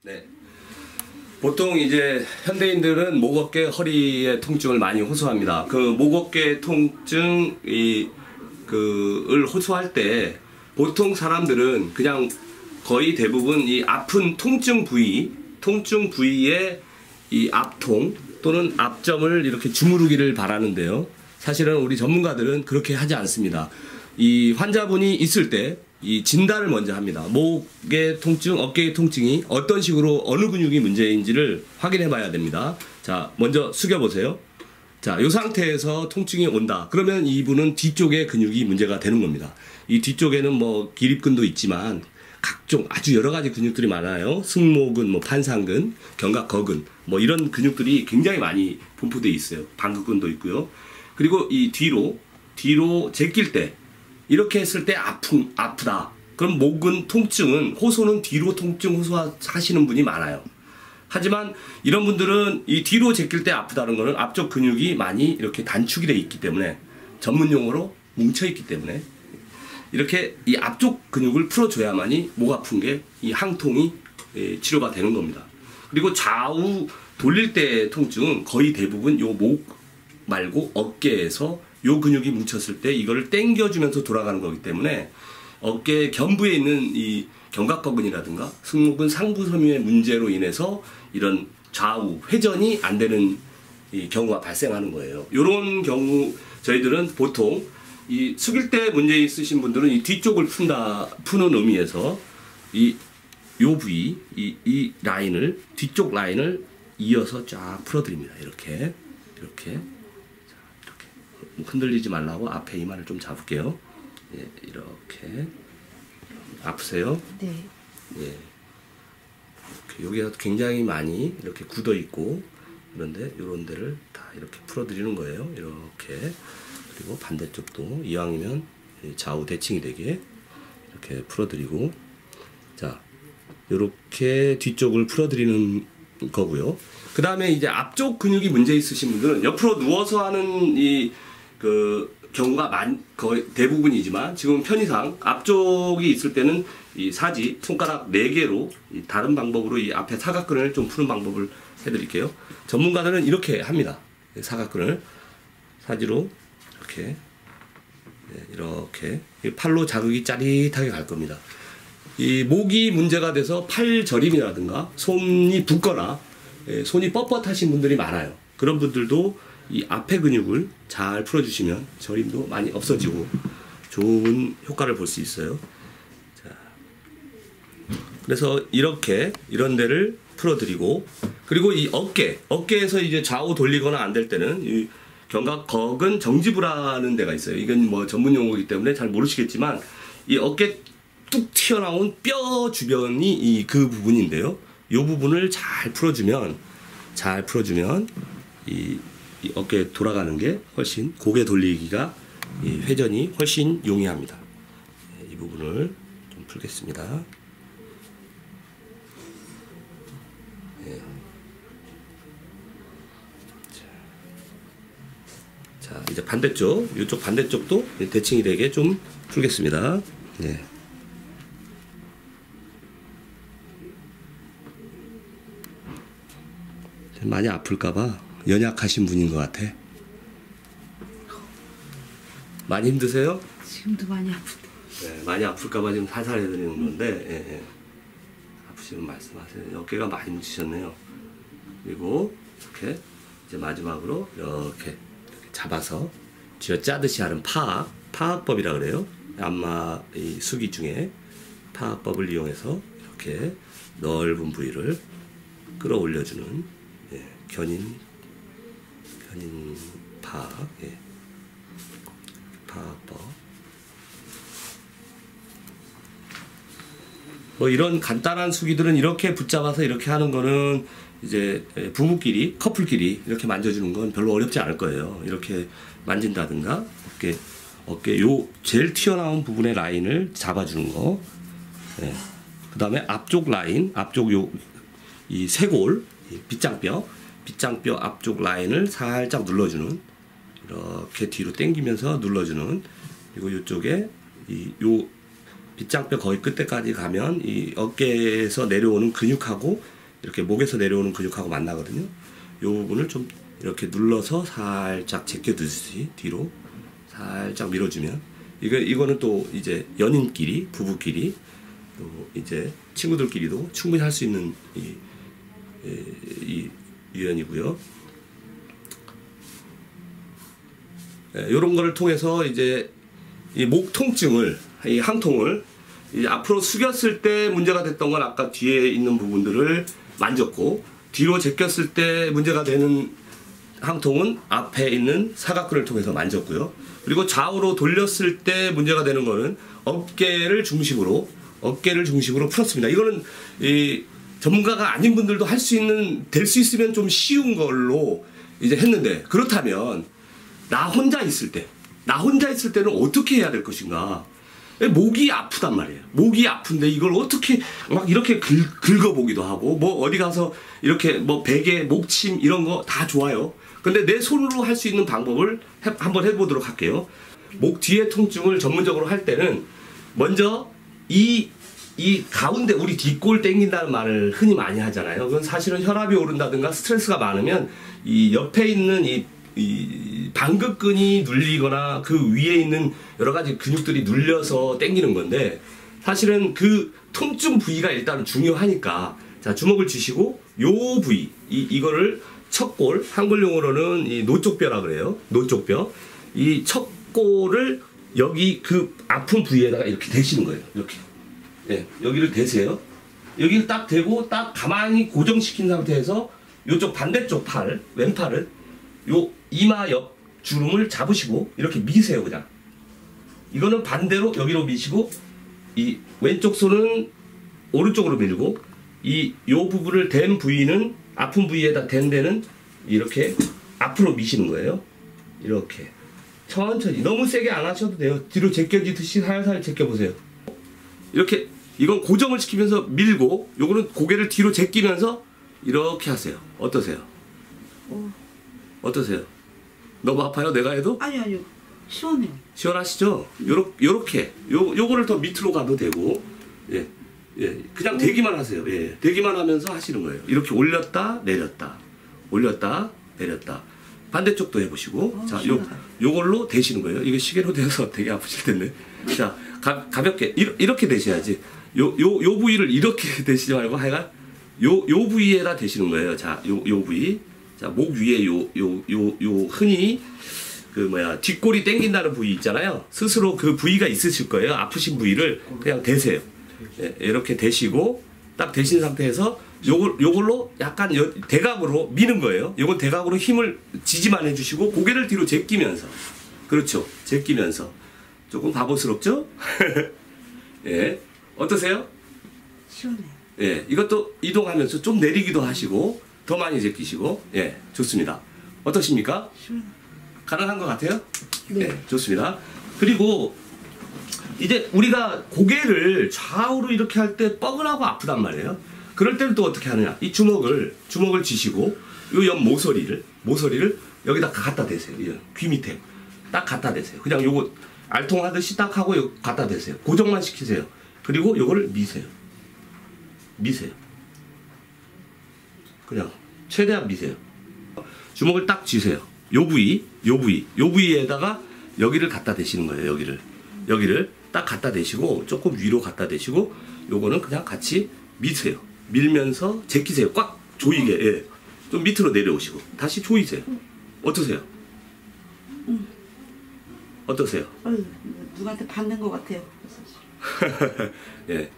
네. 보통 이제 현대인들은 목, 어깨, 허리의 통증을 많이 호소합니다. 그 목, 어깨 통증 을 호소할 때 보통 사람들은 그냥 거의 대부분 이 아픈 통증 부위에 이 앞통 또는 앞점을 이렇게 주무르기를 바라는데요. 사실은 우리 전문가들은 그렇게 하지 않습니다. 이 환자분이 있을 때 이 진단을 먼저 합니다. 목의 통증, 어깨의 통증이 어떤 식으로 어느 근육이 문제인지를 확인해 봐야 됩니다. 자, 먼저 숙여 보세요. 자, 이 상태에서 통증이 온다. 그러면 이분은 뒤쪽의 근육이 문제가 되는 겁니다. 이 뒤쪽에는 뭐 기립근도 있지만 각종 아주 여러 가지 근육들이 많아요. 승모근, 뭐 판상근, 견갑거근, 뭐 이런 근육들이 굉장히 많이 분포되어 있어요. 방긋근도 있고요. 그리고 이 뒤로 제낄 때 이렇게 했을 때 아프다. 그럼 목은 통증은 호소는 뒤로 통증 호소하시는 분이 많아요. 하지만 이런 분들은 이 뒤로 제낄 때 아프다는 거는 앞쪽 근육이 많이 이렇게 단축이 되어 있기 때문에 전문 용어로 뭉쳐 있기 때문에 이렇게 이 앞쪽 근육을 풀어줘야만이 목 아픈 게 이 항통이 치료가 되는 겁니다. 그리고 좌우 돌릴 때 통증은 거의 대부분 요 목 말고 어깨에서 요 근육이 뭉쳤을 때 이거를 당겨주면서 돌아가는 거기 때문에 어깨 견부에 있는 이 견갑거근이라든가 승모근 상부 섬유의 문제로 인해서 이런 좌우 회전이 안 되는 이 경우가 발생하는 거예요. 이런 경우 저희들은 보통 이 숙일 때 문제 있으신 분들은 이 뒤쪽을 푸는 의미에서 요 부위 이 라인을 뒤쪽 라인을 이어서 쫙 풀어드립니다. 이렇게 흔들리지 말라고 앞에 이마를 좀 잡을게요. 예, 이렇게. 아프세요? 네. 예. 여기가 굉장히 많이 이렇게 굳어 있고 그런데 이런 데를 다 이렇게 풀어드리는 거예요. 이렇게. 그리고 반대쪽도 이왕이면 좌우 대칭이 되게 이렇게 풀어드리고, 자, 이렇게 뒤쪽을 풀어드리는 거고요. 그 다음에 이제 앞쪽 근육이 문제 있으신 분들은 옆으로 누워서 하는 경우가 거의 대부분이지만 지금 편의상 앞쪽이 있을 때는 이 사지 손가락 4개로 다른 방법으로 이 앞에 사각근을 좀 푸는 방법을 해드릴게요. 전문가들은 이렇게 합니다. 사각근을 사지로 이렇게 팔로 자극이 짜릿하게 갈 겁니다. 이 목이 문제가 돼서 팔 저림이라든가 손이 붓거나 손이 뻣뻣하신 분들이 많아요. 그런 분들도 이 앞에 근육을 잘 풀어주시면 저림도 많이 없어지고 좋은 효과를 볼 수 있어요. 자, 그래서 이런 데를 풀어드리고, 그리고 이 어깨에서 이제 좌우 돌리거나 안 될 때는 이 견갑거근 정지부라는 데가 있어요. 이건 뭐 전문 용어이기 때문에 잘 모르시겠지만 이 어깨 뚝 튀어나온 뼈 주변이 그 부분인데요. 이 부분을 잘 풀어주면 이 어깨 돌아가는 게 훨씬 고개 돌리기가 회전이 훨씬 용이합니다. 이 부분을 좀 풀겠습니다. 네. 자, 이제 반대쪽, 이쪽 반대쪽도 대칭이 되게 좀 풀겠습니다. 네. 많이 아플까봐 연약하신 분인 것 같아. 많이 힘드세요? 지금도 많이 아픈데. 네, 많이 아플까봐 지금 살살 해드리는 건데, 예. 아프시면 말씀하세요. 어깨가 많이 뭉치셨네요. 그리고 이렇게 이제 마지막으로 이렇게 잡아서 쥐어 짜듯이 하는 파악법이라 그래요. 안마 수기 중에 파악법을 이용해서 이렇게 넓은 부위를 끌어올려주는 견인 파악, 파악법. 뭐 이런 간단한 수기들은 이렇게 붙잡아서 이렇게 하는 거는 이제 부부끼리, 커플끼리 이렇게 만져주는 건 별로 어렵지 않을 거예요. 이렇게 만진다든가 어깨 요 제일 튀어나온 부분의 라인을 잡아주는 거. 그 다음에 앞쪽 라인, 앞쪽 이 쇄골, 빗장뼈 앞쪽 라인을 살짝 눌러주는, 이렇게 뒤로 당기면서 눌러주는. 그리고 이쪽에 요 빗장뼈 거의 끝에까지 가면 이 어깨에서 내려오는 근육하고 이렇게 목에서 내려오는 근육하고 만나거든요. 요 부분을 좀 이렇게 눌러서 살짝 제껴두듯이 뒤로 살짝 밀어주면 이거는 또 이제 연인끼리 부부끼리 또 이제 친구들끼리도 충분히 할 수 있는 이 유연이고요. 이런 거를 통해서 이제 이 목 통증을 이 항통을 이제 앞으로 숙였을 때 문제가 됐던 건 아까 뒤에 있는 부분들을 만졌고, 뒤로 제꼈을 때 문제가 되는 항통은 앞에 있는 사각근을 통해서 만졌고요. 그리고 좌우로 돌렸을 때 문제가 되는 거는 어깨를 중심으로 풀었습니다. 이거는 이 전문가가 아닌 분들도 할 수 있는, 될 수 있으면 좀 쉬운 걸로 이제 했는데, 그렇다면 나 혼자 있을 때는 어떻게 해야 될 것인가? 목이 아프단 말이에요. 목이 아픈데 이걸 어떻게 막 이렇게 긁어보기도 하고, 뭐 어디 가서 이렇게 뭐 베개, 목침 이런 거 다 좋아요. 근데 내 손으로 할 수 있는 방법을 한번 해보도록 할게요. 목 뒤에 통증을 전문적으로 할 때는 먼저 이 가운데 우리 뒷골 땡긴다는 말을 흔히 많이 하잖아요. 그건 사실은 혈압이 오른다든가 스트레스가 많으면 이 옆에 있는 이 방긋근이 눌리거나 그 위에 있는 여러 가지 근육들이 눌려서 땡기는 건데, 사실은 그 통증 부위가 일단 중요하니까, 자, 주먹을 쥐시고 요 부위, 이거를 척골, 한글 용어로는 이 노쪽뼈라 그래요. 노쪽뼈. 이 척골을 여기 그 아픈 부위에다가 이렇게 대시는 거예요. 이렇게. 예, 여기를 대세요. 여기를 딱 대고 딱 가만히 고정시킨 상태에서 요쪽 반대쪽 팔, 왼팔을 요 이마 옆 주름을 잡으시고 이렇게 미세요. 그냥 이거는 반대로 여기로 미시고, 이 왼쪽 손은 오른쪽으로 밀고, 요 부분을 댄 부위는, 아픈 부위에다 댄 데는 이렇게 앞으로 미시는 거예요. 이렇게 천천히, 너무 세게 안 하셔도 돼요. 뒤로 제껴지듯이 살살 제껴보세요. 이렇게, 이건 고정을 시키면서 밀고, 요거는 고개를 뒤로 제끼면서 이렇게 하세요. 어떠세요? 어떠세요? 너무 아파요? 내가 해도? 아니요. 시원해요. 시원하시죠? 요거를 더 밑으로 가도 되고, 예, 그냥 대기만 하세요. 예, 대기만 하면서 하시는 거예요. 이렇게 올렸다, 내렸다, 올렸다, 내렸다. 반대쪽도 해보시고, 자, 요걸로 대시는 거예요. 이게 시계로 대서 되게 아프실 텐데. 자, 가볍게, 이렇게 대셔야지. 요 부위를 이렇게 대시지 말고 하여간, 요 부위에다 대시는 거예요. 자, 요 부위. 자, 목 위에 요 흔히 뒷골이 땡긴다는 부위 있잖아요. 스스로 그 부위가 있으실 거예요. 아프신 부위를 그냥 대세요. 예, 이렇게 대시고, 딱 대신 상태에서 요걸로 약간 대각으로 미는 거예요. 요건 대각으로 힘을 지지만 해주시고, 고개를 뒤로 제끼면서, 그렇죠, 제끼면서. 조금 바보스럽죠? 예, 어떠세요? 시원해요. 예, 이것도 이동하면서 좀 내리기도 하시고, 더 많이 제끼시고, 예, 좋습니다. 어떠십니까? 가능한 것 같아요? 네. 예, 좋습니다. 그리고 이제 우리가 고개를 좌우로 이렇게 할 때 뻐근하고 아프단 말이에요. 그럴 때는 또 어떻게 하느냐? 이 주먹을 쥐시고, 요 옆 모서리를 여기다 갖다 대세요. 귀 밑에 딱 갖다 대세요. 그냥 요거 알통하듯이 딱 하고 요 갖다 대세요. 고정만 시키세요. 그리고 요거를 미세요. 그냥 최대한 미세요. 주먹을 딱 쥐세요. 요 부위에다가 여기를 갖다 대시는 거예요. 여기를 딱 갖다 대시고, 조금 위로 갖다 대시고, 요거는 그냥 같이 미세요. 밀면서 제끼세요. 꽉 조이게. 예. 좀 밑으로 내려오시고 다시 조이세요. 어떠세요? 어떠세요? 누구한테 받는 것 같아요. 예,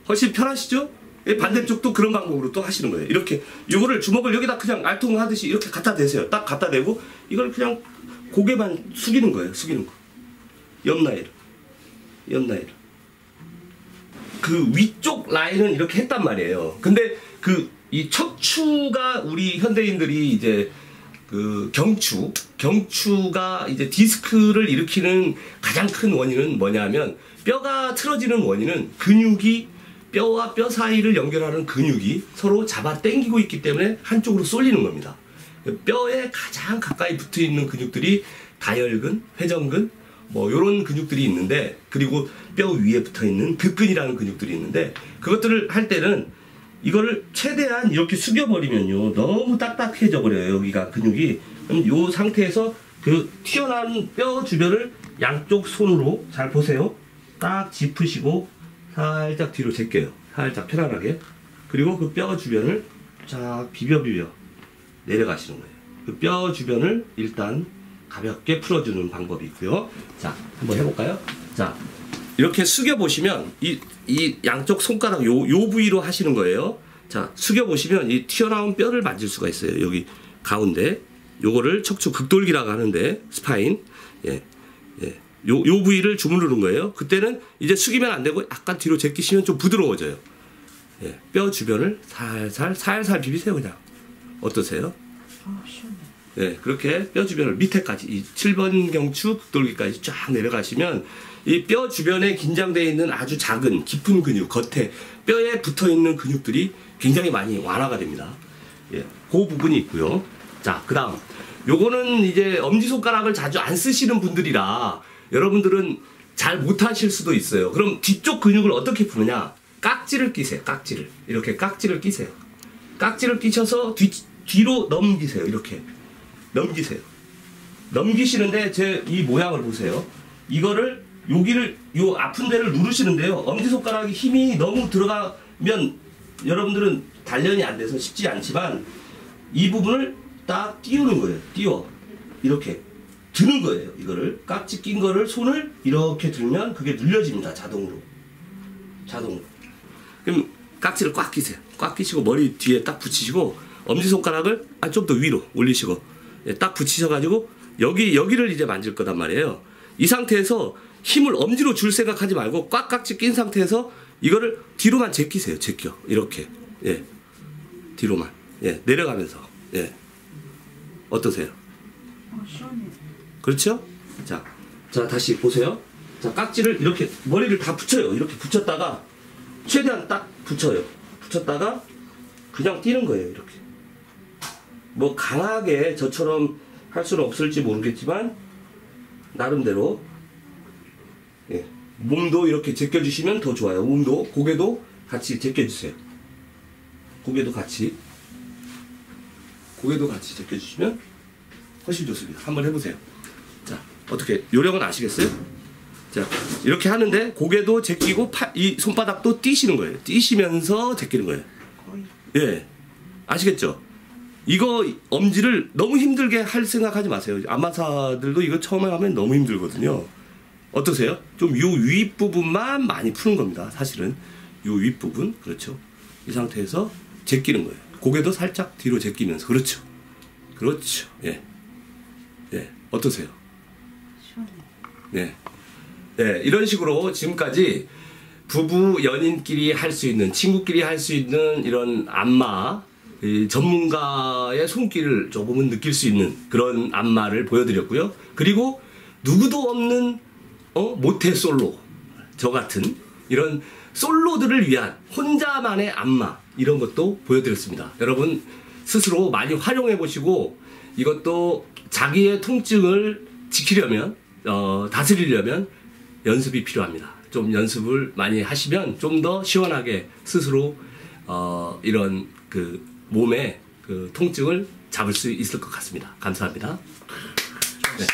훨씬 편하시죠? 예, 반대쪽도 그런 방법으로 또 하시는 거예요. 이렇게 요거를 주먹을 여기다 그냥 알통하듯이 이렇게 갖다 대세요. 딱 갖다 대고 이걸 그냥 고개만 숙이는 거예요. 숙이는 거. 옆라인. 그 위쪽 라인은 이렇게 했단 말이에요. 근데 이 척추가 우리 현대인들이 이제 그 경추가 이제 디스크를 일으키는 가장 큰 원인은 뭐냐면, 뼈가 틀어지는 원인은 뼈와 뼈 사이를 연결하는 근육이 서로 잡아 당기고 있기 때문에 한쪽으로 쏠리는 겁니다. 뼈에 가장 가까이 붙어 있는 근육들이 다혈근, 회전근, 뭐 요런 근육들이 있는데, 그리고 뼈 위에 붙어 있는 극근이라는 근육들이 있는데, 그것들을 할 때는 이거를 최대한 이렇게 숙여버리면요 너무 딱딱해져 버려요. 여기가 근육이. 그럼 요 상태에서 그 튀어나온 뼈 주변을 양쪽 손으로 잘 보세요. 딱 짚으시고 살짝 뒤로 제껴요. 살짝 편안하게. 그리고 그 뼈 주변을 쫙 비벼 내려가시는 거예요. 그 뼈 주변을 일단 가볍게 풀어주는 방법이 있고요. 자, 한번 해볼까요? 자, 이렇게 숙여보시면 이 양쪽 손가락 요 부위로 하시는 거예요. 자, 숙여보시면 이 튀어나온 뼈를 만질 수가 있어요. 여기 가운데. 요거를 척추 극돌기라고 하는데, 스파인. 예, 예. 요 부위를 주무르는 거예요. 그때는 이제 숙이면 안 되고 약간 뒤로 제끼시면 좀 부드러워져요. 예, 뼈 주변을 살살 비비세요, 그냥. 어떠세요? 시원해. 예, 그렇게 뼈 주변을 밑에까지, 이 7번 경추 극돌기까지 쫙 내려가시면 이 뼈 주변에 긴장되어 있는 아주 작은 깊은 근육, 겉에 뼈에 붙어 있는 근육들이 굉장히 많이 완화가 됩니다. 예, 그 부분이 있고요. 자, 그 다음. 요거는 이제 엄지손가락을 자주 안 쓰시는 분들이라 여러분들은 잘 못하실 수도 있어요. 그럼 뒤쪽 근육을 어떻게 푸느냐? 깍지를 끼세요. 깍지를. 이렇게 깍지를 끼세요. 깍지를 끼셔서 뒤로 넘기세요. 이렇게. 넘기세요. 넘기시는데 제 이 모양을 보세요. 이거를 여기를 요 아픈 데를 누르시는데요. 엄지손가락에 힘이 너무 들어가면 여러분들은 단련이 안 돼서 쉽지 않지만 이 부분을 딱 띄우는 거예요. 띄워. 이렇게 드는 거예요. 이거를 깍지 낀 거를 손을 이렇게 들면 그게 눌려집니다. 자동으로. 그럼 깍지를 꽉 끼세요. 꽉 끼시고 머리 뒤에 딱 붙이시고 엄지손가락을 좀 더 위로 올리시고 딱 붙이셔가지고 여기를 이제 만질 거단 말이에요. 이 상태에서 힘을 엄지로 줄 생각하지 말고 꽉 깍지 낀 상태에서 이거를 뒤로만 제끼세요. 제껴. 이렇게. 예. 뒤로만. 예. 내려가면서. 예. 어떠세요? 시원해. 그렇죠? 자, 다시 보세요. 자, 깍지를 이렇게 머리를 다 붙여요. 이렇게 붙였다가 최대한 딱 붙여요. 붙였다가 그냥 뛰는 거예요. 이렇게. 뭐 강하게 저처럼 할 수는 없을지 모르겠지만 나름대로 예. 몸도 이렇게 제껴주시면 더 좋아요. 몸도 고개도 같이 제껴주세요. 고개도 같이 제껴주시면 훨씬 좋습니다. 한번 해보세요. 자, 어떻게 요령은 아시겠어요? 자, 이렇게 하는데 고개도 제끼고 이 손바닥도 띄시는 거예요. 띄시면서 제끼는 거예요. 거의. 예, 아시겠죠? 이거 엄지를 너무 힘들게 할 생각하지 마세요. 안마사들도 이거 처음에 하면 너무 힘들거든요. 어떠세요? 좀 요 윗부분만 많이 푸는 겁니다. 사실은 요 윗부분, 그렇죠? 이 상태에서 제끼는 거예요. 고개도 살짝 뒤로 제끼면서. 그렇죠. 예. 예. 어떠세요? 시원해. 네. 네. 이런 식으로 지금까지 부부 연인끼리 할 수 있는, 친구끼리 할 수 있는 이런 안마, 전문가의 손길을 조금은 느낄 수 있는 그런 안마를 보여드렸고요. 그리고 누구도 없는 모태 솔로, 저 같은 이런 솔로들을 위한 혼자만의 안마, 이런 것도 보여드렸습니다. 여러분 스스로 많이 활용해 보시고 이것도 자기의 통증을 지키려면 다스리려면 연습이 필요합니다. 좀 연습을 많이 하시면 좀 더 시원하게 스스로 이런 그 몸의 그 통증을 잡을 수 있을 것 같습니다. 감사합니다. 네.